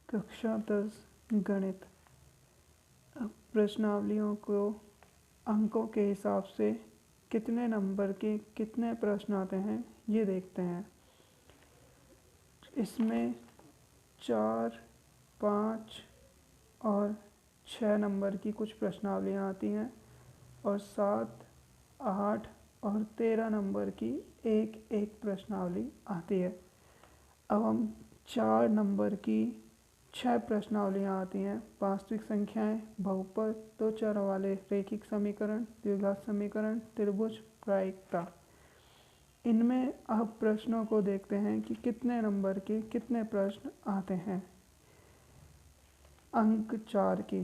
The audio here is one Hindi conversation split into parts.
कक्षा 10 गणित। अब प्रश्नावलियों को अंकों के हिसाब से कितने नंबर के कितने प्रश्न आते हैं ये देखते हैं। इसमें 4, 5 और 6 नंबर की कुछ प्रश्नावलियाँ आती हैं और 7, 8 और 13 नंबर की एक एक प्रश्नावली आती है। अब हम 4 नंबर की 6 प्रश्नावलियाँ आती हैं। वास्तविक संख्याएं, बहुपद, दो चरों वाले रैखिक समीकरण, द्विघात समीकरण, त्रिभुज, प्रायिकता। इनमें अब प्रश्नों को देखते हैं कि कितने नंबर के कितने प्रश्न आते हैं। अंक 4 की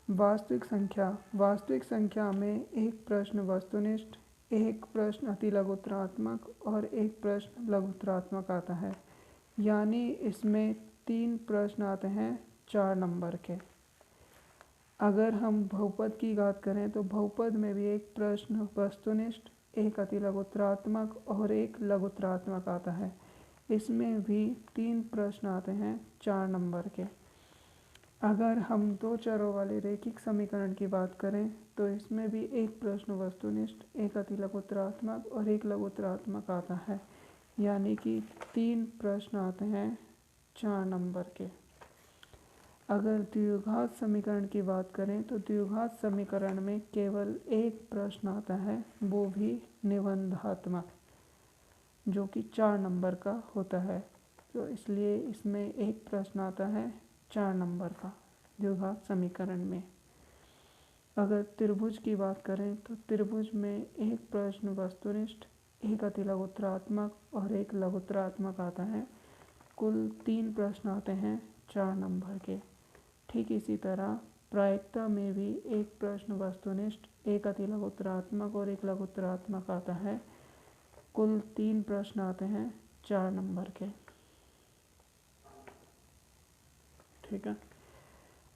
वास्तविक संख्या में एक प्रश्न वस्तुनिष्ठ, एक प्रश्न अतिलघुत्तरात्मक और एक प्रश्न लघुत्तरात्मक आता है। यानी इसमें 3 प्रश्न आते हैं 4 नंबर के। अगर हम बहुपद की बात करें तो बहुपद में भी एक प्रश्न वस्तुनिष्ठ, एक अतिलघुत्तरात्मक और एक लघुत्तरात्मक आता है। इसमें भी 3 प्रश्न आते हैं 4 नंबर के। अगर हम दो चरों वाले रैखिक समीकरण की बात करें तो इसमें भी एक प्रश्न वस्तुनिष्ठ, एक अतिलघुत्तरात्मक और एक लघुत्तरात्मक आता है। यानी कि 3 प्रश्न आते हैं 4 नंबर के। अगर द्विघात समीकरण की बात करें तो द्विघात समीकरण में केवल एक प्रश्न आता है, वो भी निबंधात्मक, जो कि 4 नंबर का होता है। तो इसलिए इसमें एक प्रश्न आता है 4 नंबर का द्विघात समीकरण में। अगर त्रिभुज की बात करें तो त्रिभुज में एक प्रश्न वस्तुनिष्ठ, एक अतिलघुत्तरात्मक और एक लघुत्तरात्मक आता है। कुल 3 प्रश्न आते हैं 4 नंबर के। ठीक इसी तरह प्रायिकता में भी एक प्रश्न वस्तुनिष्ठ, एक अतिलघुत्तरात्मक और एक लघुत्तरात्मक आता है। कुल 3 प्रश्न आते हैं 4 नंबर के। ठीक है।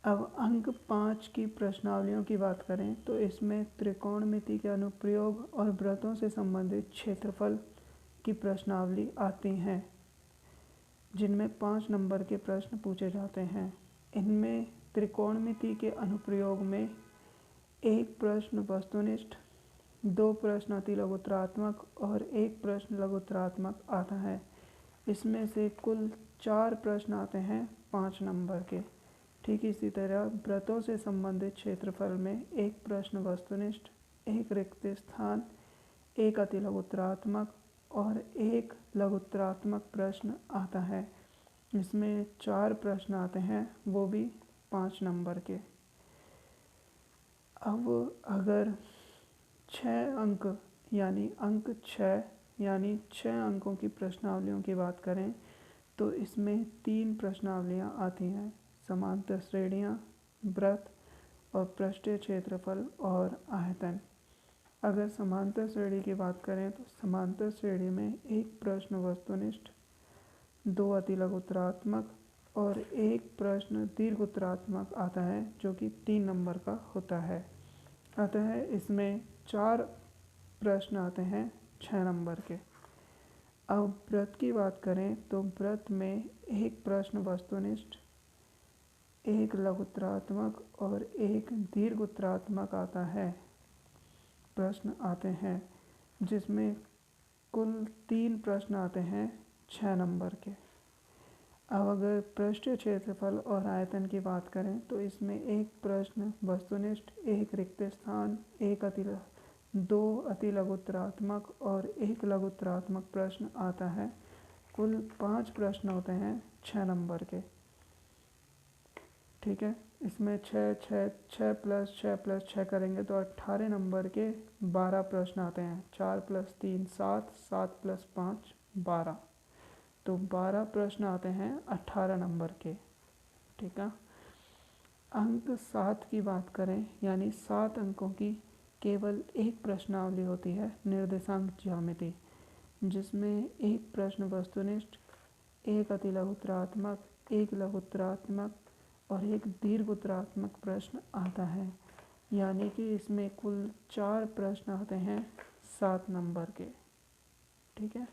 अब अंक 5 की प्रश्नावलियों की बात करें तो इसमें त्रिकोणमिति के अनुप्रयोग और वृत्तों से संबंधित क्षेत्रफल की प्रश्नावली आती हैं, जिनमें 5 नंबर के प्रश्न पूछे जाते हैं। इनमें त्रिकोणमिति के अनुप्रयोग में एक प्रश्न वस्तुनिष्ठ, 2 प्रश्न अतिलघुत्तरात्मक और एक प्रश्न लघुत्तरात्मक आता है। इसमें से कुल 4 प्रश्न आते हैं 5 नंबर के। ठीक इसी तरह वृत्तों से संबंधित क्षेत्रफल में एक प्रश्न वस्तुनिष्ठ, एक रिक्त स्थान, एक अतिलघुत्तरात्मक और एक लघुत्तरात्मक प्रश्न आता है। इसमें 4 प्रश्न आते हैं, वो भी 5 नंबर के। अब अगर 6 अंक यानी अंक 6 यानी 6 अंकों की प्रश्नावलियों की बात करें तो इसमें 3 प्रश्नावलियाँ आती हैं, समांतर श्रेणियाँ, वृत्त और पृष्ठीय क्षेत्रफल और आयतन। अगर समांतर श्रेणी की बात करें तो समांतर श्रेणी में एक प्रश्न वस्तुनिष्ठ, 2 अतिलघुत्तरात्मक और एक प्रश्न दीर्घोत्तरात्मक आता है, जो कि 3 नंबर का होता है। अतः इसमें 4 प्रश्न आते हैं 6 नंबर के। अब वृत्त की बात करें तो वृत्त में एक प्रश्न वस्तुनिष्ठ, एक लघुत्तरात्मक और एक दीर्घोत्तरात्मक आता है प्रश्न आते हैं, जिसमें कुल 3 प्रश्न आते हैं 6 नंबर के। अब अगर पृष्ठीय क्षेत्रफल और आयतन की बात करें तो इसमें एक प्रश्न वस्तुनिष्ठ, एक रिक्त स्थान, 2 अतिलघुत्तरात्मक और एक लघुत्तरात्मक प्रश्न आता है। कुल 5 प्रश्न होते हैं 6 नंबर के। ठीक है। इसमें 6 प्लस 6 प्लस 6 करेंगे तो 18 नंबर के 12 प्रश्न आते हैं। 4 प्लस 3 7, 7 प्लस 5 12, तो 12 प्रश्न आते हैं 18 नंबर के। ठीक है। अंक 7 की बात करें यानी 7 अंकों की केवल एक प्रश्नावली होती है, निर्देशांक ज्यामिति, जिसमें एक प्रश्न वस्तुनिष्ठ, एक अतिलघुत्तरात्मक, एक लघुत्तरात्मक और एक दीर्घोत्तरात्मक प्रश्न आता है। यानी कि इसमें कुल 4 प्रश्न आते हैं 7 नंबर के। ठीक है।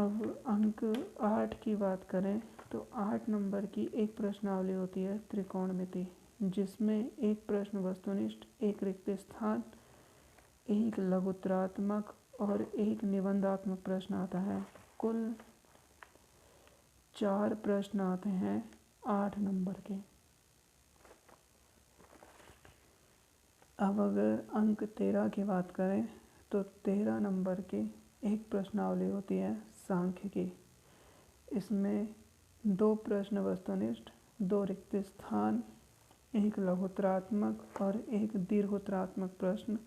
अब अंक 8 की बात करें तो 8 नंबर की एक प्रश्नावली होती है त्रिकोणमिति, जिसमें एक प्रश्न वस्तुनिष्ठ, एक रिक्त स्थान, एक लघुत्तरात्मक और एक निबंधात्मक प्रश्न आता है। कुल 4 प्रश्न आते हैं 8 नंबर के। अब अगर अंक 13 की बात करें तो 13 नंबर की एक प्रश्नावली होती है सांख्यिकी। इसमें 2 प्रश्न वस्तुनिष्ठ, 2 रिक्त स्थान, एक लघुत्तरात्मक और एक दीर्घोत्तरात्मक प्रश्न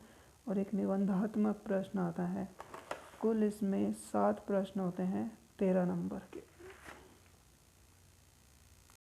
और एक निबंधात्मक प्रश्न आता है। कुल इसमें 7 प्रश्न होते हैं 13 नंबर के।